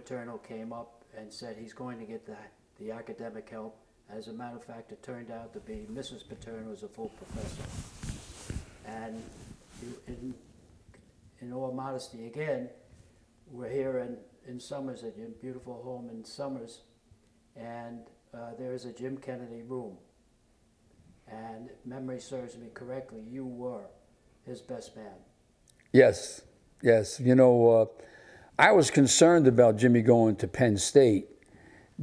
Paterno came up and said he's going to get the academic help. As a matter of fact, it turned out to be Mrs. Paterno is a full professor. And in all modesty, again, we're here in Summers at your beautiful home in Summers, and there is a Jim Kennedy room. And if memory serves me correctly, you were his best man. Yes, yes. You know, I was concerned about Jimmy going to Penn State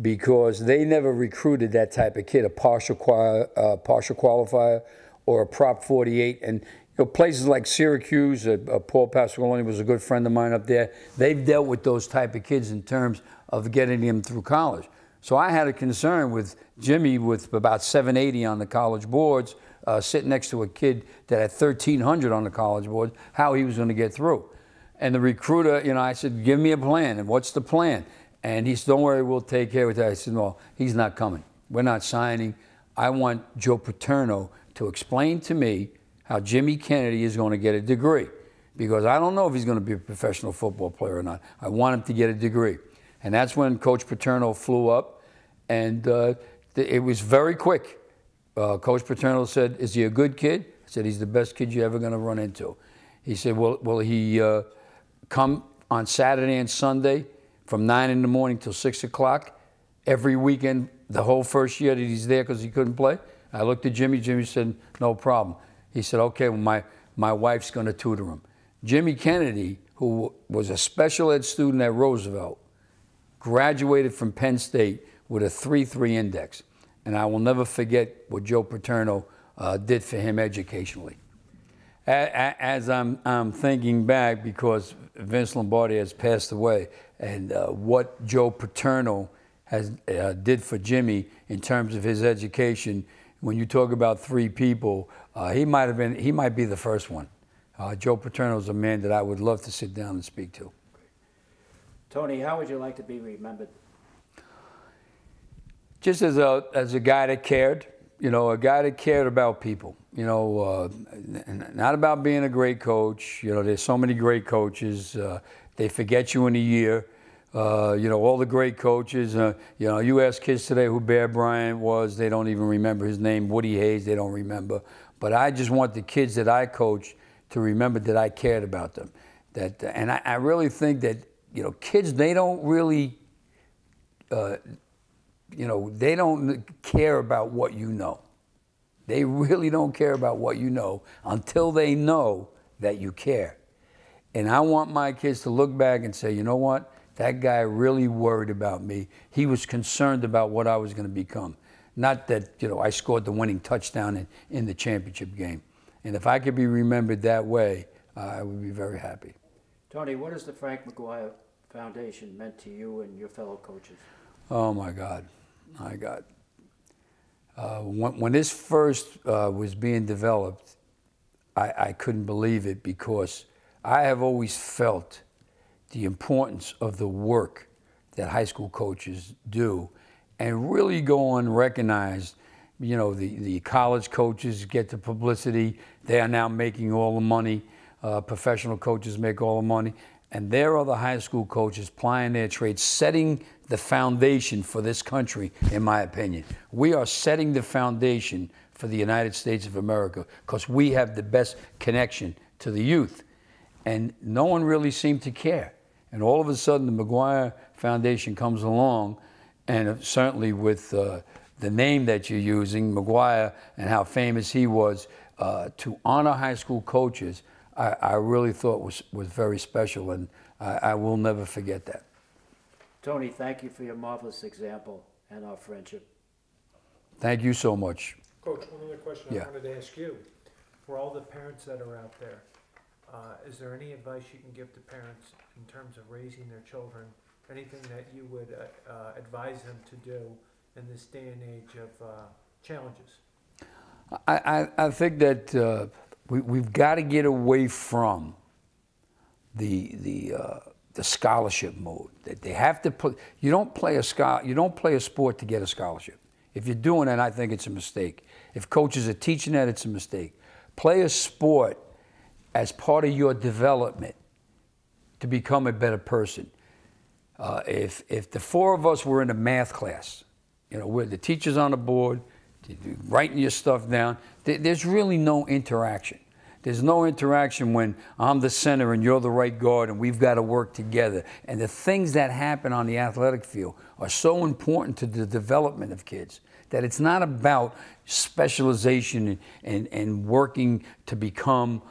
because they never recruited that type of kid, a partial qualifier or a Prop 48. And you know, places like Syracuse, Paul Pasqualoni was a good friend of mine up there. They've dealt with those type of kids in terms of getting them through college. So I had a concern with Jimmy with about 780 on the college boards, sitting next to a kid that had 1,300 on the college board, how he was going to get through. And the recruiter, you know, I said, give me a plan. And what's the plan? And he said, don't worry, we'll take care of that. I said, no, he's not coming. We're not signing. I want Joe Paterno to explain to me how Jimmy Kennedy is going to get a degree, because I don't know if he's going to be a professional football player or not. I want him to get a degree. And that's when Coach Paterno flew up, and it was very quick. Coach Paterno said, is he a good kid? I said, he's the best kid you're ever going to run into. He said, well, will he come on Saturday and Sunday from 9 in the morning till 6 o'clock every weekend, the whole first year that he's there because he couldn't play? I looked at Jimmy. Jimmy said, no problem. He said, okay, well, my wife's going to tutor him. Jimmy Kennedy, who was a special ed student at Roosevelt, graduated from Penn State with a 3.3 index. And I will never forget what Joe Paterno did for him educationally. As I'm thinking back, because Vince Lombardi has passed away, and what Joe Paterno did for Jimmy in terms of his education, when you talk about three people, he might be the first one. Joe Paterno is a man that I would love to sit down and speak to. Tony, how would you like to be remembered? Just as a guy that cared, you know, a guy that cared about people. You know, not about being a great coach. You know, there's so many great coaches. They forget you in a year. You know, all the great coaches. You know, you ask kids today who Bear Bryant was, they don't even remember his name. Woody Hayes, they don't remember. But I just want the kids that I coached to remember that I cared about them. And I really think that, you know, kids, they don't really, you know, they don't care about what you know. They really don't care about what you know until they know that you care. And I want my kids to look back and say, you know what? That guy really worried about me. He was concerned about what I was going to become. Not that, you know, I scored the winning touchdown in the championship game. And if I could be remembered that way, I would be very happy. Tony, what has the Frank McGuire Foundation meant to you and your fellow coaches? Oh, my God. My God. When this first was being developed, I couldn't believe it, because I have always felt the importance of the work that high school coaches do, and really go unrecognized. You know, the college coaches get the publicity. They are now making all the money. Professional coaches make all the money. And there are the high school coaches plying their trade, setting the foundation for this country, in my opinion. We are setting the foundation for the United States of America because we have the best connection to the youth. And no one really seemed to care. And all of a sudden, the McGuire Foundation comes along, and certainly with the name that you're using, McGuire, and how famous he was, to honor high school coaches, I really thought was very special, and I will never forget that. Tony, thank you for your marvelous example and our friendship. Thank you so much. Coach, one other question I wanted to ask you. For all the parents that are out there, is there any advice you can give to parents in terms of raising their children? Anything that you would advise them to do in this day and age of challenges? I think that we've got to get away from the scholarship mode. That they have to put. You don't play a sport to get a scholarship. If you're doing that, I think it's a mistake. If coaches are teaching that, it's a mistake. Play a sport as part of your development to become a better person. If the four of us were in a math class, you know, where the teacher's on the board, writing your stuff down, there's really no interaction. There's no interaction when I'm the center and you're the right guard and we've got to work together. And the things that happen on the athletic field are so important to the development of kids that it's not about specialization and working to become,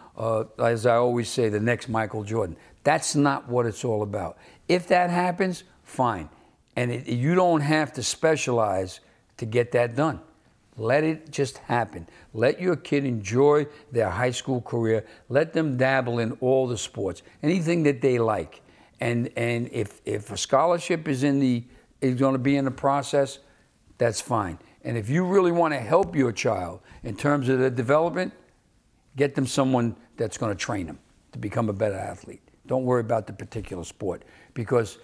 as I always say, the next Michael Jordan. That's not what it's all about. If that happens, fine. And you don't have to specialize to get that done. Let it just happen. Let your kid enjoy their high school career. Let them dabble in all the sports, anything that they like. And if a scholarship is going to be in the process, that's fine. And if you really want to help your child in terms of their development, get them someone that's going to train them to become a better athlete. Don't worry about the particular sport, because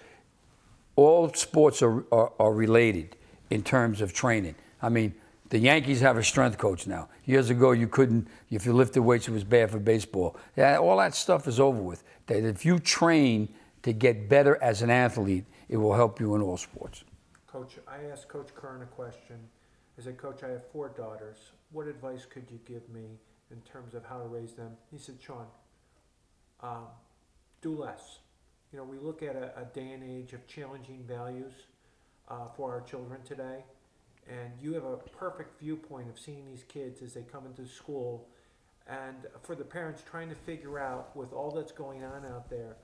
all sports are related in terms of training. I mean, the Yankees have a strength coach now. Years ago, you couldn't, if you lifted weights, it was bad for baseball. Yeah, all that stuff is over with. That if you train to get better as an athlete, it will help you in all sports. Coach, I asked Coach Kern a question. I said, Coach, I have 4 daughters. What advice could you give me in terms of how to raise them? He said, Sean, do less. You know, we look at a day and age of challenging values for our children today. And you have a perfect viewpoint of seeing these kids as they come into school, and for the parents trying to figure out, with all that's going on out there,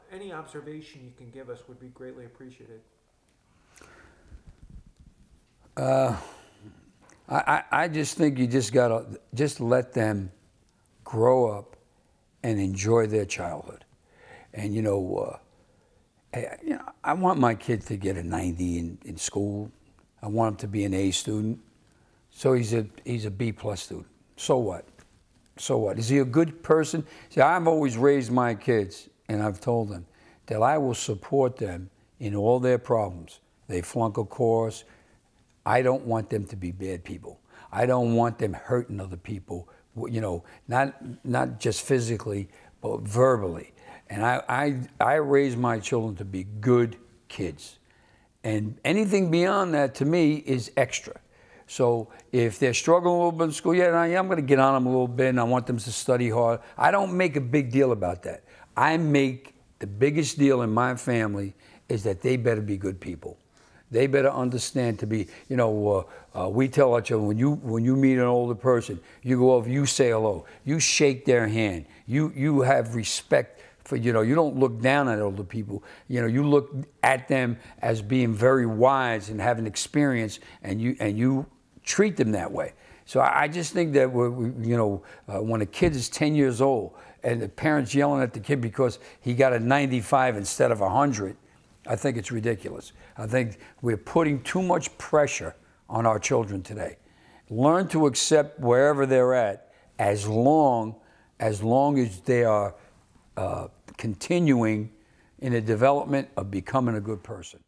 any observation you can give us would be greatly appreciated. I just think you just gotta let them grow up and enjoy their childhood. And you know, I want my kid to get a 90 in school. I want him to be an A student. So he's a B+ student. So what? So what? Is he a good person? See, I've always raised my kids, and I've told them that I will support them in all their problems. They flunk a course. I don't want them to be bad people. I don't want them hurting other people, you know, not just physically, but verbally. And I raise my children to be good kids. And anything beyond that, to me, is extra. So if they're struggling a little bit in school, yeah, I'm going to get on them a little bit, and I want them to study hard. I don't make a big deal about that. I make the biggest deal in my family is that they better be good people. They better understand to be, you know, we tell our children, when you meet an older person, you go over, you say hello, you shake their hand, you have respect for, you know, you don't look down at older people. You know, you look at them as being very wise and having experience, and you treat them that way. So I just think that when a kid is 10 years old and the parents yelling at the kid because he got a 95 instead of 100, I think it's ridiculous. I think we're putting too much pressure on our children today. Learn to accept wherever they're at, as long as they are continuing in the development of becoming a good person.